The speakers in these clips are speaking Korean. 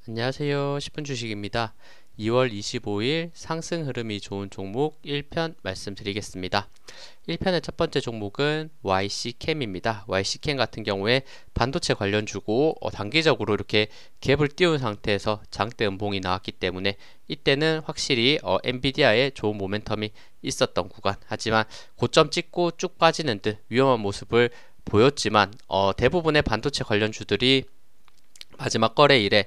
안녕하세요. 10분 주식입니다. 2월 25일 상승 흐름이 좋은 종목 1편 말씀드리겠습니다. 1편의 첫 번째 종목은 YC캠입니다. YC캠 같은 경우에 반도체 관련주고 단기적으로 이렇게 갭을 띄운 상태에서 장대 음봉이 나왔기 때문에 이때는 확실히 엔비디아의 좋은 모멘텀이 있었던 구간, 하지만 고점 찍고 쭉 빠지는 듯 위험한 모습을 보였지만 대부분의 반도체 관련주들이 마지막 거래일에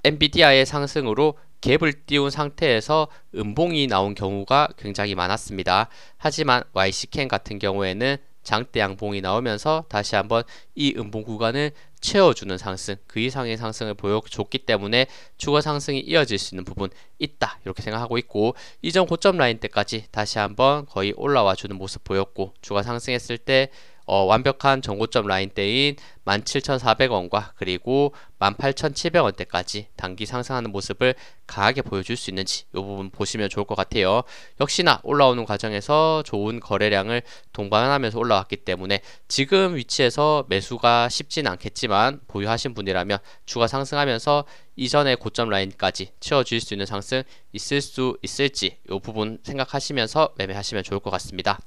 엔비디아의 상승으로 갭을 띄운 상태에서 음봉이 나온 경우가 굉장히 많았습니다. 하지만 YC캠 같은 경우에는 장대 양봉이 나오면서 다시 한번 이 음봉 구간을 채워주는 상승, 그 이상의 상승을 보여줬기 때문에 추가 상승이 이어질 수 있는 부분 있다, 이렇게 생각하고 있고, 이전 고점 라인 때까지 다시 한번 거의 올라와 주는 모습 보였고, 추가 상승했을 때 완벽한 전고점 라인대인 17,400원과 그리고 18,700원대까지 단기 상승하는 모습을 강하게 보여줄 수 있는지 이 부분 보시면 좋을 것 같아요. 역시나 올라오는 과정에서 좋은 거래량을 동반하면서 올라왔기 때문에 지금 위치에서 매수가 쉽진 않겠지만 보유하신 분이라면 추가 상승하면서 이전의 고점 라인까지 채워줄 수 있는 상승 있을 수 있을지 이 부분 생각하시면서 매매하시면 좋을 것 같습니다.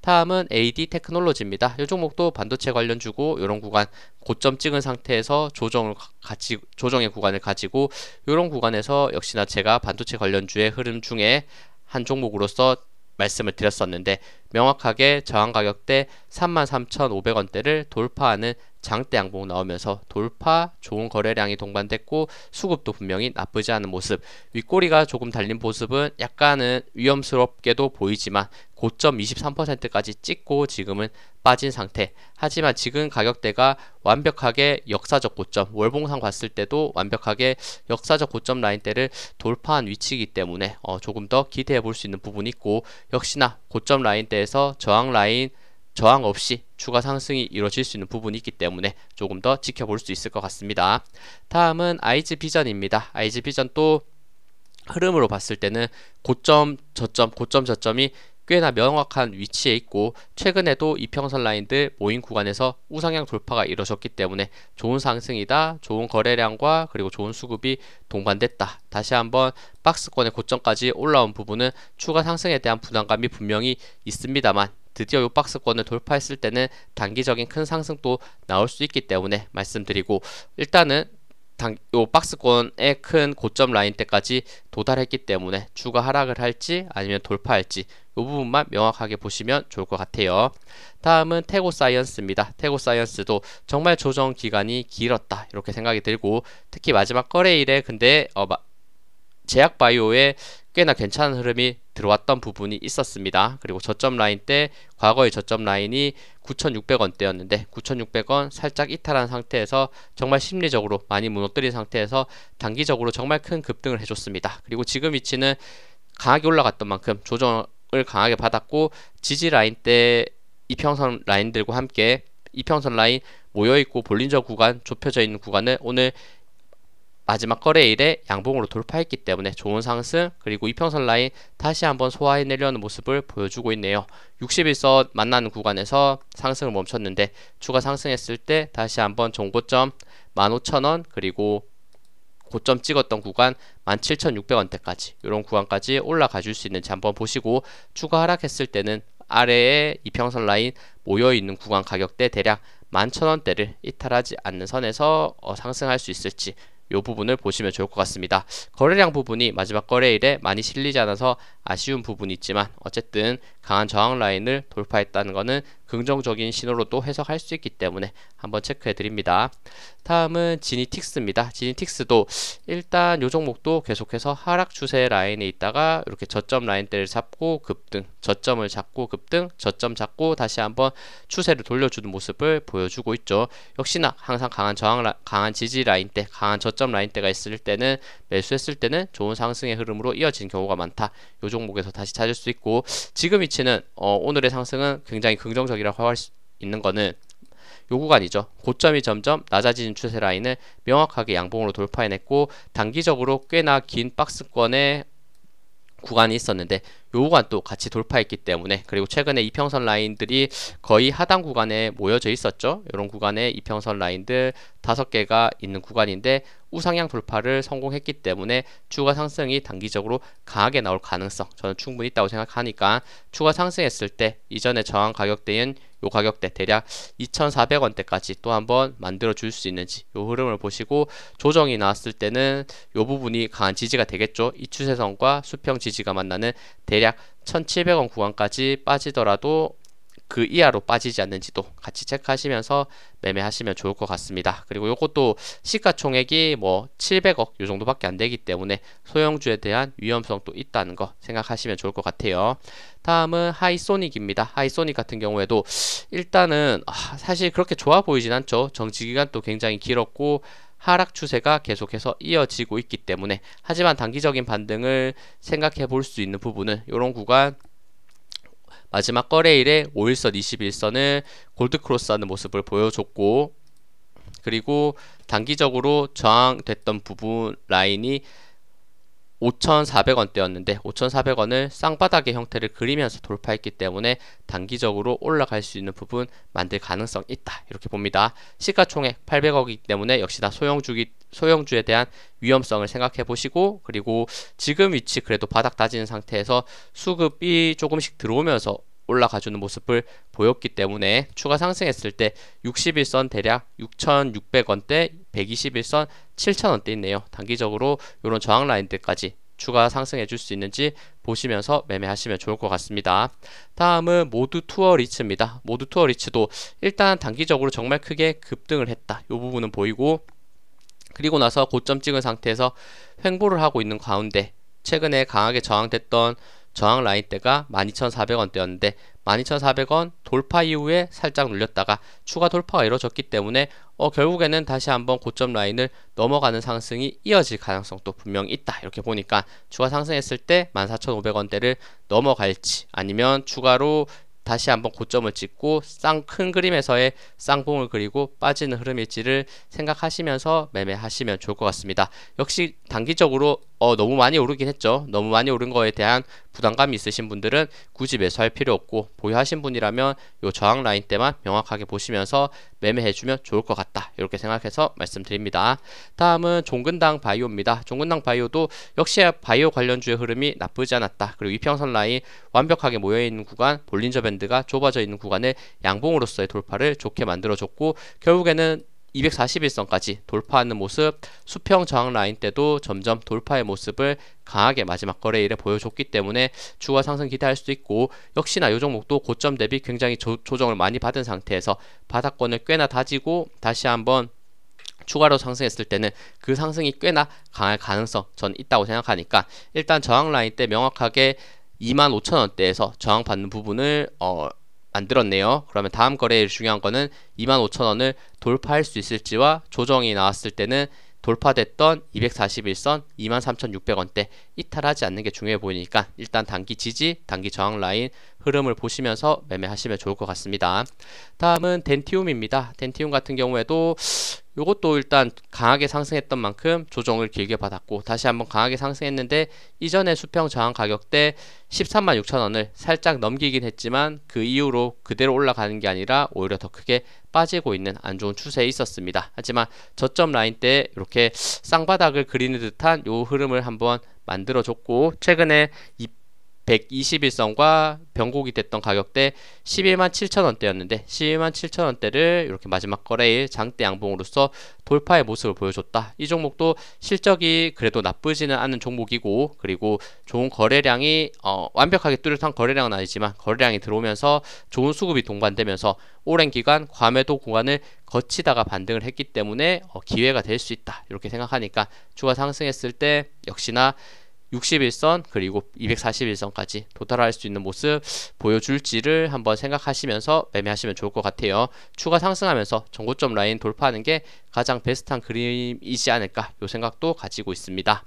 다음은 AD 테크놀로지입니다. 이 종목도 반도체 관련주고 이런 구간 고점 찍은 상태에서 조정의 구간을 가지고 이런 구간에서 역시나 제가 반도체 관련주의 흐름 중에 한 종목으로서 말씀을 드렸었는데, 명확하게 저항 가격대 33,500원대를 돌파하는 장대 양봉 나오면서 돌파, 좋은 거래량이 동반됐고 수급도 분명히 나쁘지 않은 모습, 윗꼬리가 조금 달린 모습은 약간은 위험스럽게도 보이지만 고점 23%까지 찍고 지금은 빠진 상태. 하지만 지금 가격대가 완벽하게 역사적 고점, 월봉상 봤을 때도 완벽하게 역사적 고점 라인대를 돌파한 위치이기 때문에 조금 더 기대해 볼 수 있는 부분이 있고, 역시나 고점 라인대에서 저항 없이 추가 상승이 이루어질 수 있는 부분이 있기 때문에 조금 더 지켜볼 수 있을 것 같습니다. 다음은 아이즈비전입니다. 아이즈비전 또 흐름으로 봤을 때는 고점 저점이 꽤나 명확한 위치에 있고, 최근에도 이평선 라인들 모인 구간에서 우상향 돌파가 이루어졌기 때문에 좋은 상승이다, 좋은 거래량과 그리고 좋은 수급이 동반됐다, 다시 한번 박스권의 고점까지 올라온 부분은 추가 상승에 대한 부담감이 분명히 있습니다만 드디어 이 박스권을 돌파했을 때는 단기적인 큰 상승도 나올 수 있기 때문에 말씀드리고, 일단은 요 박스권의 큰 고점 라인 때까지 도달했기 때문에 추가 하락을 할지 아니면 돌파할지 이 부분만 명확하게 보시면 좋을 것 같아요. 다음은 태고사이언스입니다. 태고사이언스도 정말 조정 기간이 길었다, 이렇게 생각이 들고, 특히 마지막 거래일에 근데 제약바이오에 꽤나 괜찮은 흐름이 들어왔던 부분이 있었습니다. 그리고 저점 라인 때 과거의 저점 라인이 9,600원대였는데 9,600원 살짝 이탈한 상태에서 정말 심리적으로 많이 무너뜨린 상태에서 단기적으로 정말 큰 급등을 해줬습니다. 그리고 지금 위치는 강하게 올라갔던 만큼 조정을 강하게 받았고, 지지 라인 때 이평선 라인들과 함께 이평선 라인 모여있고 볼린저 구간 좁혀져 있는 구간을 오늘 마지막 거래일에 양봉으로 돌파했기 때문에 좋은 상승, 그리고 이평선 라인 다시 한번 소화해내려는 모습을 보여주고 있네요. 61선 만나는 구간에서 상승을 멈췄는데 추가 상승했을 때 다시 한번 종고점 15,000원 그리고 고점 찍었던 구간 17,600원대까지 이런 구간까지 올라가 줄 수 있는지 한번 보시고, 추가 하락했을 때는 아래에 이평선 라인 모여있는 구간 가격대 대략 11,000원대를 이탈하지 않는 선에서 상승할 수 있을지 이 부분을 보시면 좋을 것 같습니다. 거래량 부분이 마지막 거래일에 많이 실리지 않아서 아쉬운 부분이 있지만 어쨌든 강한 저항 라인을 돌파했다는 것은 긍정적인 신호로도 해석할 수 있기 때문에 한번 체크해 드립니다. 다음은 지니틱스입니다. 지니틱스도 일단 이 종목도 계속해서 하락 추세 라인에 있다가 이렇게 저점 라인대를 잡고 급등, 저점을 잡고 급등, 저점 잡고 다시 한번 추세를 돌려주는 모습을 보여주고 있죠. 역시나 항상 강한 지지 라인대, 강한 저점 라인대가 있을 때는 매수했을 때는 좋은 상승의 흐름으로 이어지는 경우가 많다. 이 종목에서 다시 찾을 수 있고, 지금 위치는 오늘의 상승은 굉장히 긍정적이라고 할 수 있는 거는 요 구간이죠. 고점이 점점 낮아지는 추세 라인을 명확하게 양봉으로 돌파해냈고, 단기적으로 꽤나 긴 박스권의 구간이 있었는데 구간 또 같이 돌파했기 때문에, 그리고 최근에 이평선 라인들이 거의 하단 구간에 모여져 있었죠. 이런 구간에 이평선 라인들 5개가 있는 구간인데 우상향 돌파를 성공했기 때문에 추가 상승이 단기적으로 강하게 나올 가능성 저는 충분히 있다고 생각하니까, 추가 상승했을 때 이전에 저항 가격대인 요 가격대 대략 2,400원대까지 또 한번 만들어 줄 수 있는지 요 흐름을 보시고, 조정이 나왔을 때는 요 부분이 강한 지지가 되겠죠. 이 추세선과 수평 지지가 만나는 대략 1,700원 구간까지 빠지더라도 그 이하로 빠지지 않는지도 같이 체크하시면서 매매하시면 좋을 것 같습니다. 그리고 요것도 시가총액이 뭐 700억 요 정도밖에 안 되기 때문에 소형주에 대한 위험성도 있다는 거 생각하시면 좋을 것 같아요. 다음은 하이소닉입니다. 하이소닉 같은 경우에도 일단은 사실 그렇게 좋아 보이진 않죠. 정지기간도 굉장히 길었고 하락 추세가 계속해서 이어지고 있기 때문에, 하지만 단기적인 반등을 생각해 볼 수 있는 부분은 이런 구간 마지막 거래일에 5일선, 21선을 골드크로스하는 모습을 보여줬고, 그리고 단기적으로 저항됐던 부분 라인이 5,400원대였는데 5,400원을 쌍바닥의 형태를 그리면서 돌파했기 때문에 단기적으로 올라갈 수 있는 부분 만들 가능성 있다 이렇게 봅니다. 시가총액 800억이기 때문에 역시나 소형주에 대한 위험성을 생각해 보시고, 그리고 지금 위치 그래도 바닥 다지는 상태에서 수급이 조금씩 들어오면서 올라가주는 모습을 보였기 때문에 추가 상승했을 때 61선 대략 6,600원대, 121선 7,000원대 있네요. 단기적으로 이런 저항 라인대까지 추가 상승해 줄 수 있는지 보시면서 매매하시면 좋을 것 같습니다. 다음은 모드 투어 리츠입니다. 모드 투어 리츠도 일단 단기적으로 정말 크게 급등을 했다. 이 부분은 보이고, 그리고 나서 고점 찍은 상태에서 횡보를 하고 있는 가운데 최근에 강하게 저항됐던 저항 라인대가 12,400원대였는데 12,400원 돌파 이후에 살짝 눌렸다가 추가 돌파가 이루어졌기 때문에 결국에는 다시 한번 고점 라인을 넘어가는 상승이 이어질 가능성도 분명히 있다. 이렇게 보니까 추가 상승했을 때 14,500원대를 넘어갈지, 아니면 추가로 다시 한번 고점을 찍고 큰 그림에서의 쌍봉을 그리고 빠지는 흐름일지를 생각하시면서 매매하시면 좋을 것 같습니다. 역시 단기적으로 너무 많이 오르긴 했죠. 너무 많이 오른 거에 대한 부담감이 있으신 분들은 굳이 매수할 필요 없고, 보유하신 분이라면 요 저항 라인 때만 명확하게 보시면서 매매해주면 좋을 것 같다 이렇게 생각해서 말씀드립니다. 다음은 종근당 바이오입니다. 종근당 바이오도 역시 바이오 관련주의 흐름이 나쁘지 않았다. 그리고 이평선 라인 완벽하게 모여있는 구간, 볼린저 밴드가 좁아져 있는 구간을 양봉으로서의 돌파를 좋게 만들어줬고, 결국에는 241선까지 돌파하는 모습, 수평 저항 라인 때도 점점 돌파의 모습을 강하게 마지막 거래일에 보여줬기 때문에 추가 상승 기대할 수도 있고, 역시나 이 종목도 고점 대비 굉장히 조정을 많이 받은 상태에서 바닥권을 꽤나 다지고 다시 한번 추가로 상승했을 때는 그 상승이 꽤나 강할 가능성 전 있다고 생각하니까, 일단 저항 라인 때 명확하게 25,000원대에서 저항받는 부분을 만들었네요. 그러면 다음 거래일 중요한 거는 25,000원을 돌파할 수 있을지와, 조정이 나왔을 때는 돌파됐던 241선 23,600원대 이탈하지 않는 게 중요해 보이니까 일단 단기 지지, 단기 저항 라인 흐름을 보시면서 매매하시면 좋을 것 같습니다. 다음은 덴티움입니다. 덴티움 같은 경우에도 요것도 일단 강하게 상승했던 만큼 조정을 길게 받았고 다시 한번 강하게 상승했는데, 이전에 수평 저항 가격대 136,000원을 살짝 넘기긴 했지만 그 이후로 그대로 올라가는 게 아니라 오히려 더 크게 빠지고 있는 안 좋은 추세에 있었습니다. 하지만 저점 라인 때 이렇게 쌍바닥을 그리는 듯한 요 흐름을 한번 만들어줬고, 최근에 121선과 변곡이 됐던 가격대 117,000원대였는데 117,000원대를 이렇게 마지막 거래일 장대 양봉으로서 돌파의 모습을 보여줬다. 이 종목도 실적이 그래도 나쁘지는 않은 종목이고, 그리고 좋은 거래량이 완벽하게 뚜렷한 거래량은 아니지만 거래량이 들어오면서 좋은 수급이 동반되면서 오랜 기간 과매도 구간을 거치다가 반등을 했기 때문에 기회가 될 수 있다 이렇게 생각하니까 추가 상승했을 때 역시나 61선 그리고 241선까지 도달할 수 있는 모습 보여줄지를 한번 생각하시면서 매매하시면 좋을 것 같아요. 추가 상승하면서 정고점 라인 돌파하는 게 가장 베스트한 그림이지 않을까 요 생각도 가지고 있습니다.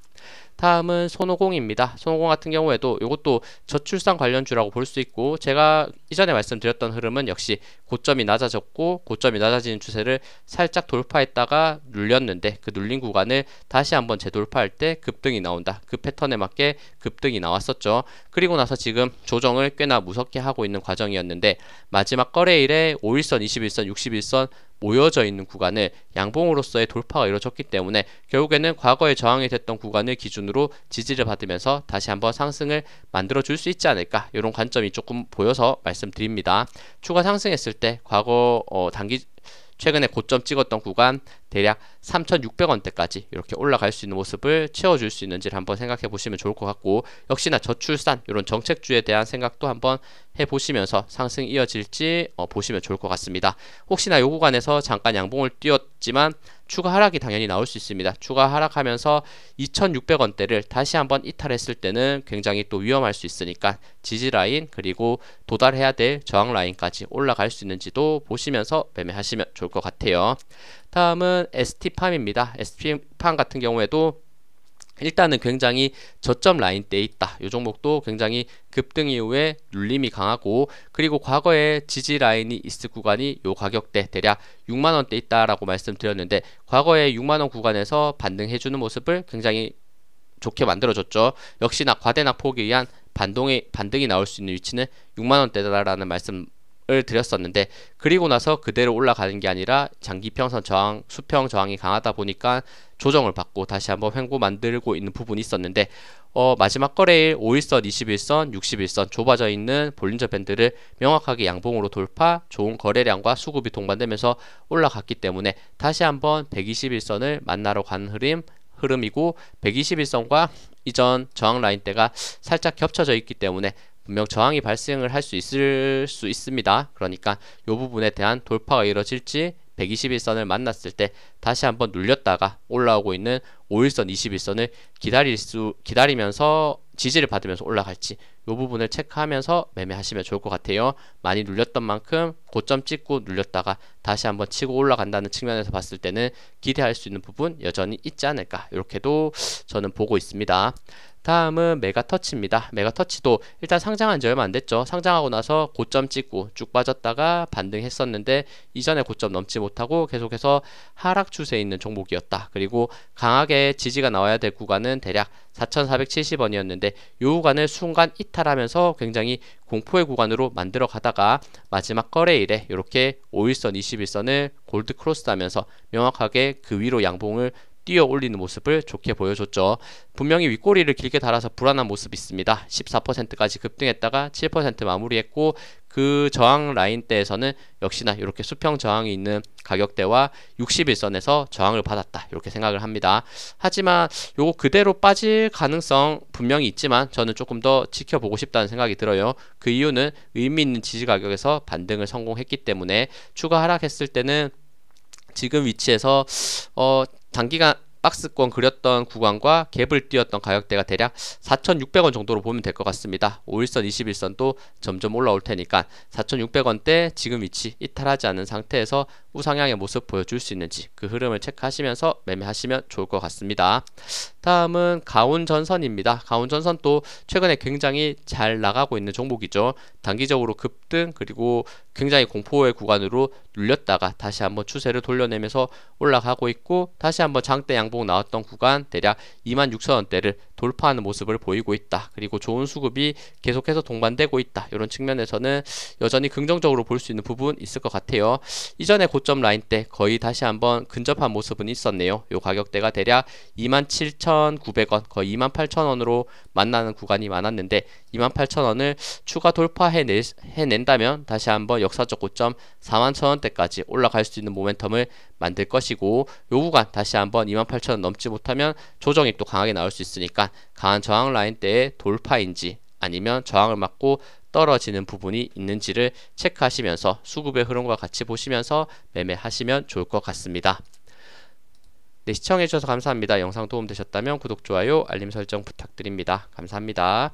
다음은 손오공입니다. 손오공 같은 경우에도 이것도 저출산 관련주라고 볼 수 있고, 제가 이전에 말씀드렸던 흐름은 역시 고점이 낮아졌고 고점이 낮아지는 추세를 살짝 돌파했다가 눌렸는데, 그 눌린 구간을 다시 한번 재돌파할 때 급등이 나온다, 그 패턴에 맞게 급등이 나왔었죠. 그리고 나서 지금 조정을 꽤나 무섭게 하고 있는 과정이었는데, 마지막 거래일에 5일선, 21선, 61선 모여져 있는 구간을 양봉으로서의 돌파가 이루어졌기 때문에 결국에는 과거에 저항이 됐던 구간을 기준으로 지지를 받으면서 다시 한번 상승을 만들어 줄 수 있지 않을까, 이런 관점이 조금 보여서 말씀드립니다. 추가 상승했을 때 과거 최근에 고점 찍었던 구간 대략 3,600원대까지 이렇게 올라갈 수 있는 모습을 채워줄 수 있는지를 한번 생각해 보시면 좋을 것 같고, 역시나 저출산 이런 정책주에 대한 생각도 한번 해보시면서 상승 이어질지 보시면 좋을 것 같습니다. 혹시나 이 구간에서 잠깐 양봉을 띄웠지만 추가 하락이 당연히 나올 수 있습니다. 추가 하락하면서 2,600원대를 다시 한번 이탈했을 때는 굉장히 또 위험할 수 있으니까 지지 라인 그리고 도달해야 될 저항 라인까지 올라갈 수 있는지도 보시면서 매매하시면 좋을 것 같아요. 다음은 ST팜입니다. ST팜 같은 경우에도 일단은 굉장히 저점 라인대에 있다. 이 종목도 굉장히 급등 이후에 눌림이 강하고, 그리고 과거에 지지 라인이 있을 구간이 요 가격대 대략 6만원대 있다라고 말씀드렸는데, 과거에 6만원 구간에서 반등해주는 모습을 굉장히 좋게 만들어줬죠. 역시나 과대낙폭에 의한 반등이 나올 수 있는 위치는 6만원대다라는 말씀 을 드렸었는데, 그리고 나서 그대로 올라가는 게 아니라 장기평선 저항, 수평 저항이 강하다 보니까 조정을 받고 다시 한번 횡보 만들고 있는 부분이 있었는데, 마지막 거래일 5일선, 21선, 61선 좁아져 있는 볼린저 밴드를 명확하게 양봉으로 돌파, 좋은 거래량과 수급이 동반되면서 올라갔기 때문에 다시 한번 121선을 만나러 가는 흐름이고, 121선과 이전 저항 라인대가 살짝 겹쳐져 있기 때문에 분명 저항이 발생을 할 수 있습니다. 그러니까 이 부분에 대한 돌파가 이루어질지, 121선을 만났을 때 다시 한번 눌렸다가 올라오고 있는 5일선, 21선을 기다리면서 지지를 받으면서 올라갈지, 이 부분을 체크하면서 매매하시면 좋을 것 같아요. 많이 눌렸던 만큼 고점 찍고 눌렸다가 다시 한번 치고 올라간다는 측면에서 봤을 때는 기대할 수 있는 부분 여전히 있지 않을까, 이렇게도 저는 보고 있습니다. 다음은 메가터치입니다. 메가터치도 일단 상장한 지 얼마 안 됐죠. 상장하고 나서 고점 찍고 쭉 빠졌다가 반등했었는데, 이전에 고점 넘지 못하고 계속해서 하락 추세에 있는 종목이었다. 그리고 강하게 지지가 나와야 될 구간은 대략 4,470원이었는데 이 구간을 순간 이탈하면서 굉장히 공포의 구간으로 만들어 가다가 마지막 거래일에 이렇게 5일선, 21선을 골드 크로스하면서 명확하게 그 위로 양봉을 뛰어 올리는 모습을 좋게 보여줬죠. 분명히 윗꼬리를 길게 달아서 불안한 모습이 있습니다. 14%까지 급등했다가 7% 마무리했고, 그 저항 라인대에서는 역시나 이렇게 수평 저항이 있는 가격대와 61선에서 저항을 받았다, 이렇게 생각을 합니다. 하지만 요거 그대로 빠질 가능성 분명히 있지만 저는 조금 더 지켜보고 싶다는 생각이 들어요. 그 이유는 의미 있는 지지 가격에서 반등을 성공했기 때문에 추가 하락했을 때는 지금 위치에서 단기간 박스권 그렸던 구간과 갭을 띄웠던 가격대가 대략 4,600원 정도로 보면 될 것 같습니다. 5일선, 21선도 점점 올라올 테니까 4,600원대 지금 위치 이탈하지 않은 상태에서 우상향의 모습 보여줄 수 있는지 그 흐름을 체크하시면서 매매하시면 좋을 것 같습니다. 다음은 가온전선입니다. 가온전선도 최근에 굉장히 잘 나가고 있는 종목이죠. 단기적으로 급등 그리고 굉장히 공포의 구간으로 눌렸다가 다시 한번 추세를 돌려내면서 올라가고 있고, 다시 한번 장대 양봉 나왔던 구간 대략 26,000원대를 돌파하는 모습을 보이고 있다. 그리고 좋은 수급이 계속해서 동반되고 있다. 이런 측면에서는 여전히 긍정적으로 볼 수 있는 부분 있을 것 같아요. 이전에 고점 라인 때 거의 다시 한번 근접한 모습은 있었네요. 이 가격대가 대략 27,900원, 거의 28,000원으로 만나는 구간이 많았는데 28,000원을 추가 돌파해낸다면 다시 한번 역사적 고점 41,000원대까지 올라갈 수 있는 모멘텀을 만들 것이고, 요 구간 다시 한번 28,000원 넘지 못하면 조정이 또 강하게 나올 수 있으니까 강한 저항 라인대의 돌파인지 아니면 저항을 맞고 떨어지는 부분이 있는지를 체크하시면서 수급의 흐름과 같이 보시면서 매매하시면 좋을 것 같습니다. 네, 시청해주셔서 감사합니다. 영상 도움되셨다면 구독, 좋아요, 알림 설정 부탁드립니다. 감사합니다.